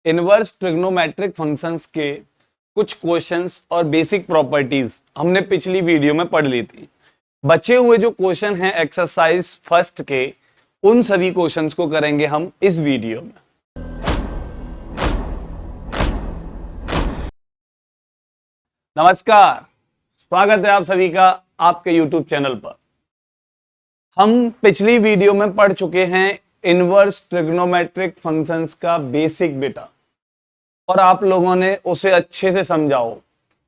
Inverse trigonometric functions के कुछ questions और बेसिक प्रॉपर्टीज हमने पिछली वीडियो में पढ़ ली थी। बचे हुए जो क्वेश्चन हैं एक्सरसाइज फर्स्ट के, उन सभी क्वेश्चंस को करेंगे हम इस वीडियो में। नमस्कार, स्वागत है आप सभी का आपके YouTube चैनल पर। हम पिछली वीडियो में पढ़ चुके हैं इनवर्स ट्रिग्नोमेट्रिक फंक्शंस का बेसिक बेटा, और आप लोगों ने उसे अच्छे से समझाओ।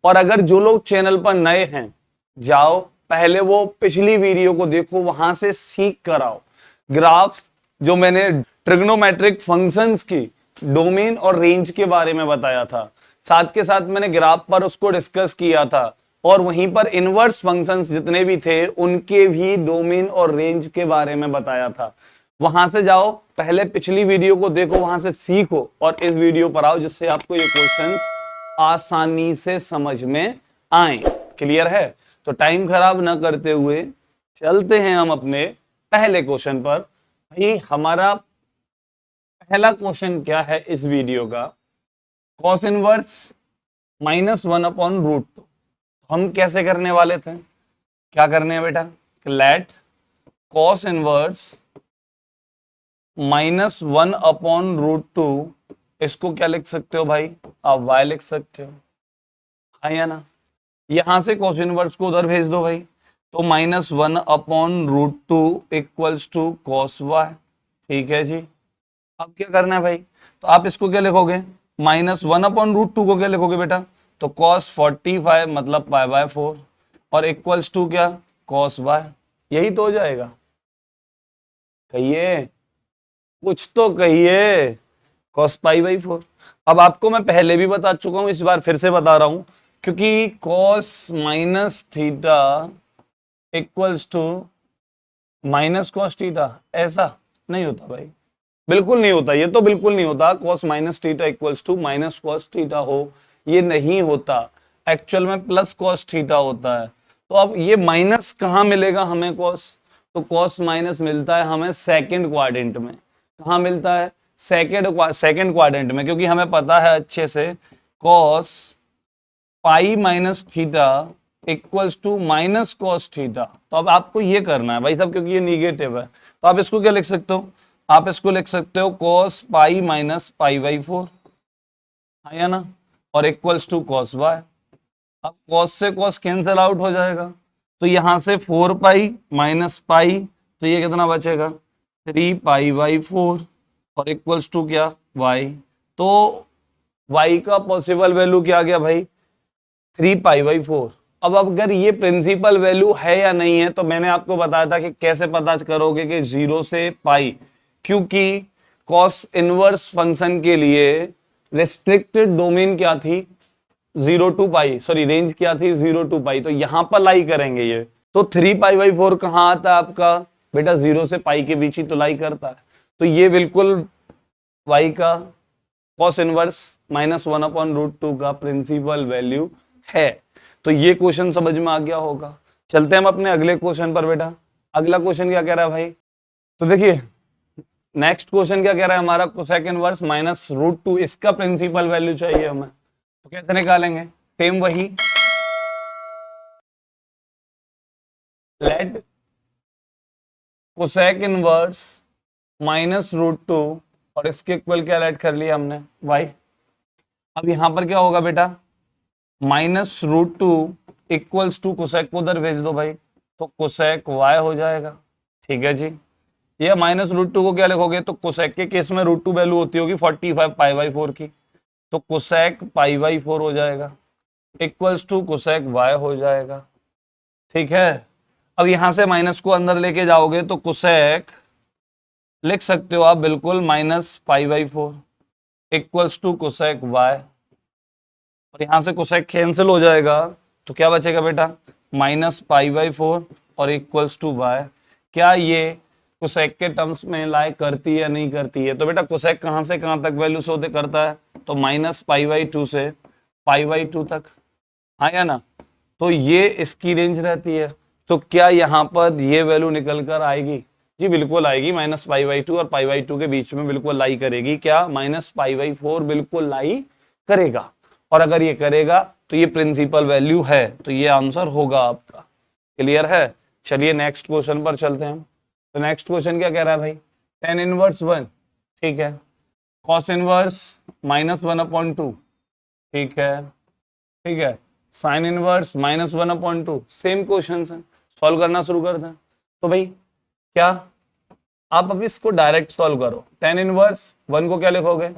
और अगर जो लोग चैनल पर नए हैं, जाओ पहले वो पिछली वीडियो को देखो, वहां से सीख कर आओ। ग्राफ्स जो मैंने ट्रिग्नोमेट्रिक फंक्शंस की डोमेन और रेंज के बारे में बताया था, साथ के साथ मैंने ग्राफ पर उसको डिस्कस किया था, और वहीं पर इनवर्स फंक्शंस जितने भी थे उनके भी डोमेन और रेंज के बारे में बताया था। वहां से जाओ, पहले पिछली वीडियो को देखो, वहां से सीखो और इस वीडियो पर आओ, जिससे आपको ये क्वेश्चंस आसानी से समझ में आए। क्लियर है? तो टाइम खराब ना करते हुए चलते हैं हम अपने पहले क्वेश्चन पर। भाई हमारा पहला क्वेश्चन क्या है इस वीडियो का? Cos inverse -1/√2। हम कैसे करने वाले थे? क्या करने हैं बेटा? लेट कॉस इनवर्स -1/√2, इसको क्या लिख सकते हो भाई? आप y लिख सकते हो, हाँ या ना? यहां से कॉस इनवर्स को उधर भेज दो भाई, तो -1/√2 इक्वल्स टू कॉस y। ठीक है जी। अब क्या करना है भाई? तो आप इसको क्या लिखोगे? -1/√2 को क्या लिखोगे बेटा? तो cos 45 मतलब π/4 और इक्वल्स टू क्या? cos y। यही तो हो जाएगा। कहिए, कुछ तो कहिए। cos π/4। अब आपको मैं पहले भी बता चुका हूं, इस बार फिर से बता रहा हूं, क्योंकि cos -θ इक्वल्स टू -cos θ, ऐसा नहीं होता भाई, बिल्कुल नहीं होता। ये तो बिल्कुल नहीं होता। cos -θ इक्वल्स टू -cos θ हो, ये नहीं होता। एक्चुअल में +cos θ होता है। तो अब ये माइनस कहाँ मिलेगा हमें cos? तो cos माइनस मिलता है हमें सेकंड क्वाड्रेंट में। कहाँ मिलता है? सेकंड क्वाड्रेंट में, क्योंकि हमें पता है अच्छे से cos π-θ इक्वल्स टू -cos θ। तो अब आपको ये करना है भाई साहब, क्योंकि ये निगेटिव है, तो आप इसको क्या लिख सकते हो? आप इसको लिख सकते हो cos π - π/4, हाँ या ना? और इक्वल्स टू cos y। अब cos से cos कैंसिल आउट हो जाएगा, तो यहां से 4π - π, तो ये कितना बचेगा? 3π/4 और इक्वल्स टू क्या? y। तो y का पॉसिबल वैल्यू क्या आ गया भाई? 3π/4। अब अगर ये प्रिंसिपल वैल्यू है या नहीं है, तो मैंने आपको बताया था कि कैसे पता करोगे कि 0 से पाई, क्योंकि cos इनवर्स फंक्शन के लिए रेस्ट्रिक्टेड डोमेन क्या थी? 0 to पाई, सॉरी रेंज क्या थी? 0 to पाई। तो यहां पर लाई करेंगे ये, तो 3π/4 कहां आता है आपका बेटा? 0 से पाई के बीच ही तो लाई करता है। तो ये बिल्कुल y का cos इनवर्स -1/√2 का प्रिंसिपल वैल्यू है। तो ये क्वेश्चन समझ में आ गया होगा। चलते हैं हम अपने अगले क्वेश्चन पर बेटा। अगला क्वेश्चन क्या कह रहा है भाई? तो देखिए, नेक्स्ट क्वेश्चन क्या कह रहा है हमारा? कोसेक इनवर्स -√2, इसका प्रिंसिपल वैल्यू चाहिए हमें। तो कैसे निकालेंगे? सेम वही, लेट कोसेक इनवर्स -√2 और इसके इक्वल क्या लेट कर लिया हमने? y। अब यहां पर क्या होगा बेटा? -√2 इक्वल्स टू कोसेक को उधर भेज दो भाई, तो कोसेक y हो जाएगा। ठीक है जी। ये -√2 को क्या लिखोगे? तो कोसेक के केस में √2 वैल्यू होती होगी 45 π/4 की, तो कोसेक π/4 हो जाएगा, इक्वल्स टू कोसेक y हो जाएगा। ठीक है। अब यहां से माइनस को अंदर लेके जाओगे तो कोसेक लिख सकते हो आप बिल्कुल -π/4 इक्वल्स टू कोसेक y, और यहां से कोसेक कैंसिल हो जाएगा, तो क्या बचेगा बेटा? -π/4 और इक्वल्स टू y। क्या ये कोसेक के टर्म्स में लाई करती है या नहीं करती है? तो बेटा कोसेक कहां से कहां तक वैल्यू शो करता है? तो -π/2 से π/2 तक, हाँ या ना? तो ये इसकी रेंज रहती है। तो क्या यहां पर ये वैल्यू निकल कर आएगी? जी बिल्कुल आएगी, माइनस पाई बाई टू और पाई बाई टू के बीच में बिल्कुल लाई करेगी। क्या? माइनस पाई बाई फोर बिल्कुल लाई करेगा। और अगर ये करेगा तो ये प्रिंसिपल वैल्यू है, तो ये आंसर होगा आपका। क्लियर है? चलिए नेक्स्ट क्वेश्चन पर चलते हैं। तो नेक्स्ट क्वेश्चन क्या कह रहा है भाई? टेन इनवर्स वन, ठीक है, cos inverse minus one upon to, ठीक है, ठीक है, sine inverse minus one upon two, same question है, सॉल्व करना शुरू करते हैं। तो भाई क्या आप अभी इसको डायरेक्ट सॉल्व करो। टेन इनवर्स वन को क्या लिखोगे?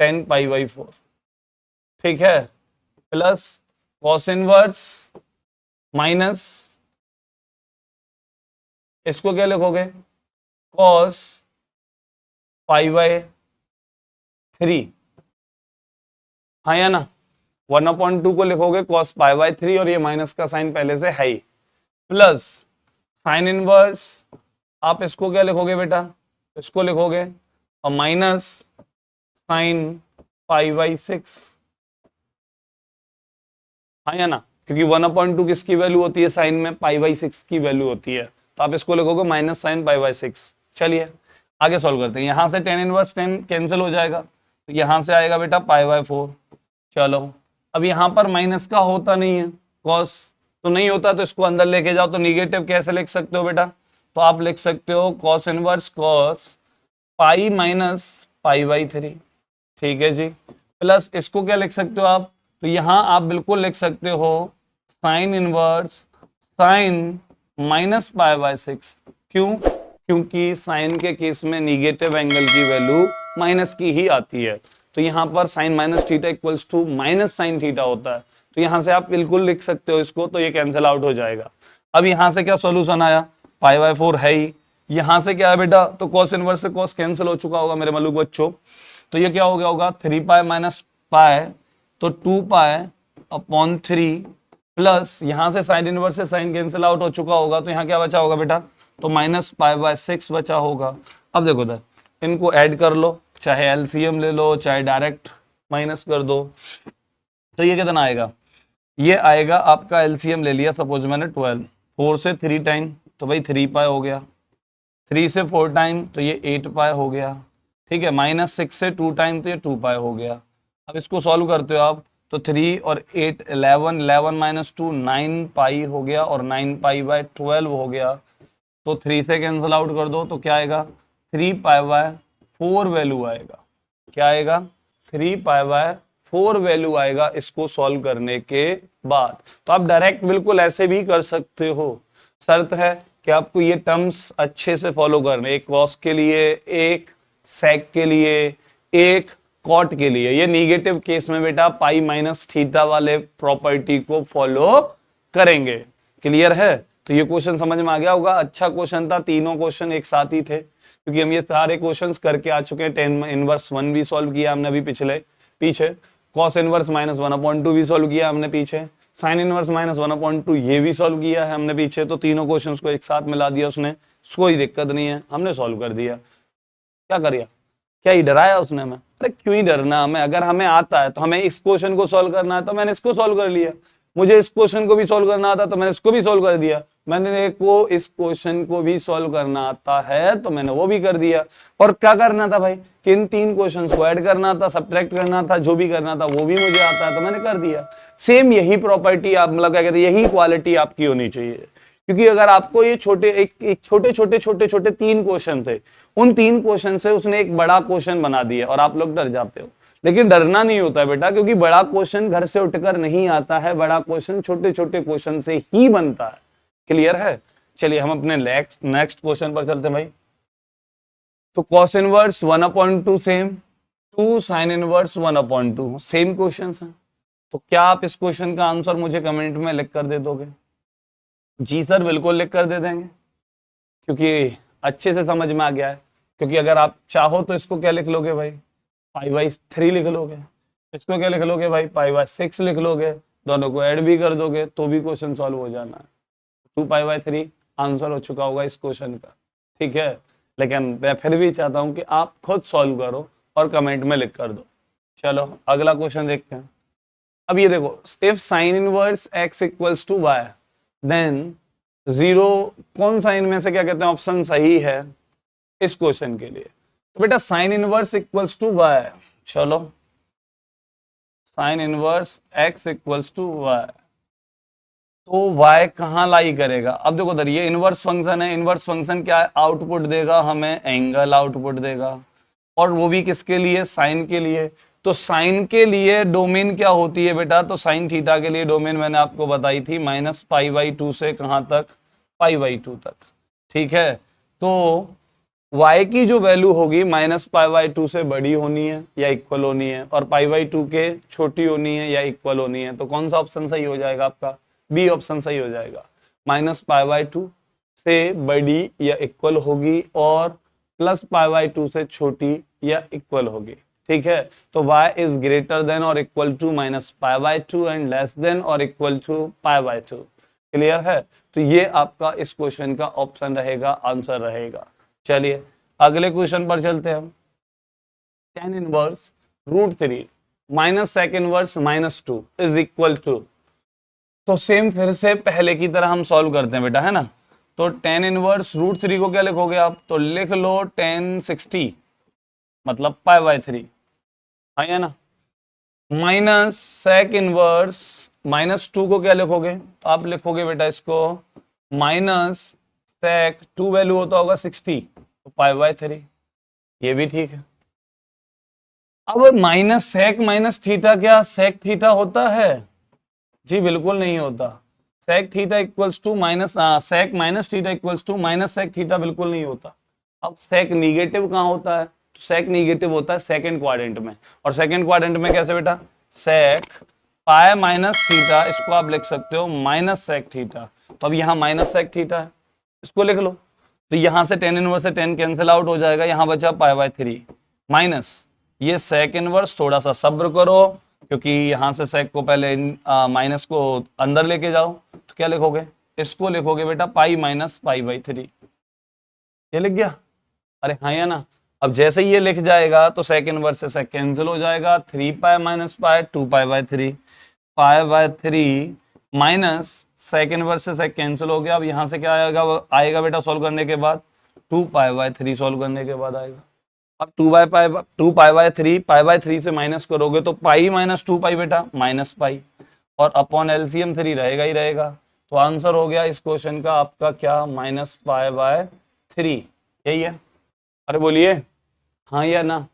टेन पाई बाई फोर, ठीक है, प्लस कॉस इनवर्स माइनस, इसको क्या लिखोगे? कॉस पाई बाय थ्री, हाँ या ना? वन अपॉइंट टू को लिखोगे कॉस पाई बाय थ्री, और ये माइनस का साइन पहले से है ही, प्लस साइन इनवर्स, आप इसको क्या लिखोगे बेटा? इसको लिखोगे, और minus sine pi by six, हाँ या ना? क्योंकि वन अपॉइंट टू किसकी वैल्यू होती है साइन में? पाई बाई सिक्स की वैल्यू होती है, तो आप इसको लिखोगे minus sine pi by six. चलिए आगे सॉल्व करते हैं। यहां से टेन इनवर्स टेन कैंसिल हो जाएगा, तो यहां से आएगा बेटा पाई बाय फोर। चलो अब यहां पर माइनस का होता नहीं है, कॉस तो नहीं होता, तो इसको अंदर लेके जाओ, तो निगेटिव कैसे लिख सकते हो बेटा? तो आप लिख सकते हो cos inverse cos pi minus pi by three, ठीक है जी, प्लस इसको क्या लिख सकते हो आप? तो यहां आप बिल्कुल लिख सकते हो sine inverse sine minus pi by six. क्यों? क्योंकि साइन के केस में निगेटिव एंगल की वैल्यू माइनस की ही आती है, तो यहां पर sine minus theta equals to minus sine theta होता है, तो यहां से आप बिल्कुल लिख सकते हो इसको, तो ये कैंसिल आउट हो जाएगा। अब यहां से क्या सॉल्यूशन आया? पाई बाय फोर है ही, यहां से क्या है बेटा? तो कॉस इनवर्स से कॉस कैंसिल हो चुका होगा मेरे मलूक बच्चों, तो ये क्या हो गया होगा? थ्री पाई माइनस पाई, तो two pi upon three, plus यहां से साइन इनवर्स से साइन कैंसिल आउट हो चुका होगा, तो यहां क्या बचा होगा बेटा? तो माइनस पाई बाय सिक्स बचा होगा। अब देखो इधर इनको ऐड कर लो, चाहे एलसीएम ले लो, चाहे डायरेक्ट माइनस कर दो, तो ये कितना आएगा? ये आएगा आपका, एलसीएम ले लिया सपोज मैंने 12, फोर से थ्री टाइम तो भाई थ्री पाई हो गया, थ्री से फोर टाइम तो ये एट पाई हो गया, ठीक है, माइनस सिक्स से टू टाइम तो ये टू पाई हो गया। अब इसको सॉल्व करते हो आप, तो थ्री और एट 11, 11 माइनस टू 9 पाई हो गया, और 9 पाई बाय 12 हो गया, तो थ्री से कैंसिल आउट कर दो, तो क्या आएगा? Three pi by four value आएगा। क्या आएगा? Three pi by four value आएगा इसको सॉल्व करने के बाद। तो आप डायरेक्ट बिल्कुल ऐसे भी कर सकते हो, शर्त है कि आपको ये टर्म्स अच्छे से फॉलो करने, एक कॉस के लिए, एक सेक के लिए, एक कॉट के लिए। ये निगेटिव केस में बेटा पाई माइनस थीटा वाले प्रॉपर्टी को फॉलो करेंगे। क्लियर है? तो ये क्वेश्चन समझ में आ गया होगा। अच्छा क्वेश्चन था, तीनों क्वेश्चन एक साथ ही थे, क्योंकि हम ये सारे क्वेश्चंस करके आ चुके हैं। टेन इनवर्स वन भी सॉल्व किया हमने अभी पीछे, cos inverse minus one upon to भी सॉल्व किया हमने पीछे, sine inverse minus one upon to ये भी सॉल्व किया है हमने पीछे। तो तीनों क्वेश्चंस को एक साथ मिला दिया उसने, कोई दिक्कत नहीं है, हमने सॉल्व कर दिया। क्या करिए? क्या ही डराया उसने हमें? अरे क्यों ही डरना हमें, अगर हमें आता है तो हमें इस क्वेश्चन को सॉल्व करना है, तो मैंने इसको सॉल्व कर लिया। मुझे इस क्वेश्चन को भी सॉल्व करना आता तो मैंने इसको भी सॉल्व कर दिया। मैंने को इस क्वेश्चन को भी सॉल्व करना आता है तो मैंने वो भी कर दिया। और क्या करना था भाई कि इन तीन क्वेश्चंस को ऐड करना था, सब्ट्रैक्ट करना था, जो भी करना था वो भी मुझे आता है तो मैंने कर दिया। सेम यही प्रॉपर्टी आप मतलब क्या कहते हैं, यही क्वालिटी आपकी होनी चाहिए। क्योंकि अगर आपको ये छोटे छोटे तीन क्वेश्चन थे, उन तीन क्वेश्चन से उसने एक बड़ा क्वेश्चन बना दिया और आप लोग डर जाते हो। लेकिन डरना नहीं होता है बेटा, क्योंकि बड़ा क्वेश्चन घर से उठकर नहीं आता है, बड़ा क्वेश्चन छोटे छोटे क्वेश्चन से ही बनता है। क्लियर है? चलिए हम अपने नेक्स्ट क्वेश्चन पर चलते हैं भाई। तो cos inverse one upon two same, two sine inverse one upon two same question है। तो क्या आप इस क्वेश्चन का आंसर मुझे कमेंट में लिख कर दे दोगे? जी सर बिल्कुल लिख कर दे देंगे, क्योंकि अच्छे से समझ में आ गया है। क्योंकि अगर आप चाहो तो इसको क्या लिख लोगे भाई? पाई बाई थ्री लिख लोगे। इसको क्या लिख लोगे भाई? पाई बाई सिक्स लिख लोगे। दोनों को ऐड भी कर दोगे तो भी क्वेश्चन सॉल्व हो जाना है। Two pi by three answer हो चुका होगा इस क्वेश्चन का। ठीक है, लेकिन मैं फिर भी चाहता हूं कि आप खुद सॉल्व करो और कमेंट में लिख कर दो। चलो अगला क्वेश्चन देखते हैं। अब ये देखो, if sine inverse x equals to y, then zero कौन सा इनमें से क्या कहते हैं ऑप्शन सही है इस क्वेश्चन के लिए? तो बेटा sine inverse equals to Y. चलो sine inverse x equals to Y, तो y कहाँ लाई करेगा? अब देखो उधर ये इनवर्स फंक्शन है, इनवर्स फंक्शन क्या है? आउटपुट देगा हमें, एंगल आउटपुट देगा, और वो भी किसके लिए? साइन के लिए। तो साइन के लिए डोमेन क्या होती है बेटा? तो साइन थीटा के लिए डोमेन मैंने आपको बताई थी -π/2 से कहाँ तक? π/2 तक। ठीक है, तो y की जो वैल्यू होगी -π/2 से बड़ी होनी है या इक्वल होनी है, और π/2 के छोटी होनी है या इक्वल होनी है। तो कौन सा ऑप्शन सही हो जाएगा आपका? बी ऑप्शन सही हो जाएगा। -π/2 से बड़ी या इक्वल होगी और +π/2 से छोटी या इक्वल होगी। ठीक है, तो y इज ग्रेटर देन और equal to -π/2 and less than और इक्वल टू π/2। क्लियर है? तो ये आपका इस क्वेश्चन का ऑप्शन रहेगा, आंसर रहेगा। चलिए अगले क्वेश्चन पर चलते हैं हम। tan inverse √3 minus sec inverse -2 is equal to, तो सेम फिर से पहले की तरह हम सॉल्व करते हैं बेटा, है ना। तो tan इनवर्स √3 को क्या लिखोगे आप? तो लिख लो tan 60 मतलब π/3, है ना। माइनस sec इनवर्स -2 को क्या लिखोगे? तो आप लिखोगे बेटा इसको -sec 2 वैल्यू होता होगा 60, तो π/3, ये भी ठीक है। अब -sec -थीटा क्या sec थीटा होता है? जी बिल्कुल नहीं होता। sec theta equals to sec -theta equals to -sec theta बिल्कुल नहीं होता। अब sec निगेटिव कहाँ होता है? तो sec निगेटिव होता है सेकंड क्वाड्रेंट में, और सेकंड क्वाड्रेंट में कैसे बेटा? sec पाई माइनस थीटा, इसको आप लिख सकते हो -sec थीटा। तो अब यहाँ -sec थीटा है, इसको लिख लो। तो यहाँ से tan इनवर्स से tan कैंसिल आउट हो जाएगा, यहाँ बचा π/3 माइनस ये sec इनवर्स, थोड़ा सा सब्र करो क्योंकि यहाँ से sec को पहले माइनस को अंदर लेके जाओ। तो क्या लिखोगे? इसको लिखोगे बेटा पाई माइनस π/3, ये लिख गया? अरे हाँ या ना। अब जैसे ही ये लिख जाएगा तो sec इनवर्स से sec कैंसिल हो जाएगा, 3π - π 2π/3, π/3 माइनस sec इनवर्स से sec कैंसिल हो गया। अब यहाँ से क्या आएगा बेटा सॉल्व करने के बाद? 2π/3 सॉल्व करने के बाद आएगा। अब 2π/3 π/3 से माइनस करोगे तो पाई माइनस 2π बेटा -π, और अपॉन एलसीएम 3 रहेगा ही रहेगा। तो आंसर हो गया इस क्वेश्चन का आपका क्या? -π/3, यही है। अरे बोलिए हाँ या ना।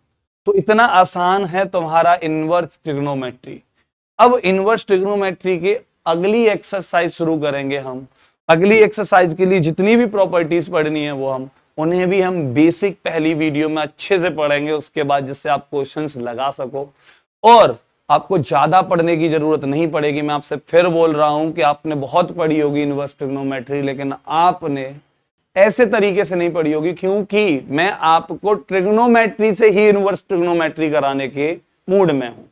तो इतना आसान है तुम्हारा इनवर्स ट्रिग्नोमेट्री। अब इनवर्स ट्रिग्नोमेट्री की अगली एक्सरसाइज शुरू करेंगे हम। अगली एक्सरसाइज के लिए जितनी भी प्रॉपर्टीज पढ़नी है वो उन्हें भी हम बेसिक पहली वीडियो में अच्छे से पढ़ेंगे उसके बाद, जिससे आप क्वेश्चंस लगा सको और आपको ज्यादा पढ़ने की जरूरत नहीं पड़ेगी। मैं आपसे फिर बोल रहा हूं कि आपने बहुत पढ़ी होगी इनवर्स ट्रिग्नोमेट्री, लेकिन आपने ऐसे तरीके से नहीं पढ़ी होगी, क्योंकि मैं आपको ट्रिग्नोमेट्री से ही इनवर्स ट्रिग्नोमेट्री कराने के मूड में हूं।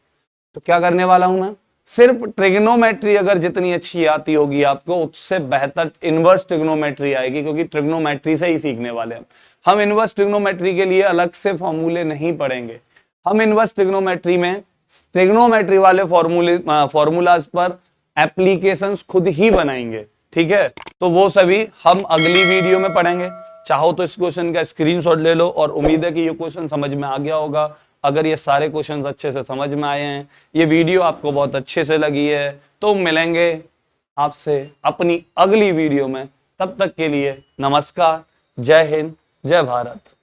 तो क्या करने वाला हूं मैं? सिर्फ ट्रिग्नोमेट्री अगर जितनी अच्छी आती होगी आपको, उससे बेहतर इनवर्स ट्रिग्नोमेट्री आएगी, क्योंकि ट्रिग्नोमेट्री से ही सीखने वाले हैं हम। इनवर्स ट्रिग्नोमेट्री के लिए अलग से फॉर्मूले नहीं पढ़ेंगे। हम इनवर्स ट्रिग्नोमेट्री में ट्रिग्नोमेट्री वाले फॉर्मूलाज पर एप्लीकेशंस खुद ही बनाएंगे। ठीक है, तो वो सभी हम अगली वीडियो में पढ़ेंगे। चाहो तो इस क्वेश्चन का स्क्रीनशॉट ले लो, और उम्मीद है कि ये क्वेश्चन समझ में आ गया होगा। अगर ये सारे क्वेश्चंस अच्छे से समझ में आए हैं, ये वीडियो आपको बहुत अच्छे से लगी है, तो मिलेंगे आपसे अपनी अगली वीडियो में। तब तक के लिए नमस्कार, जय हिंद, जय भारत।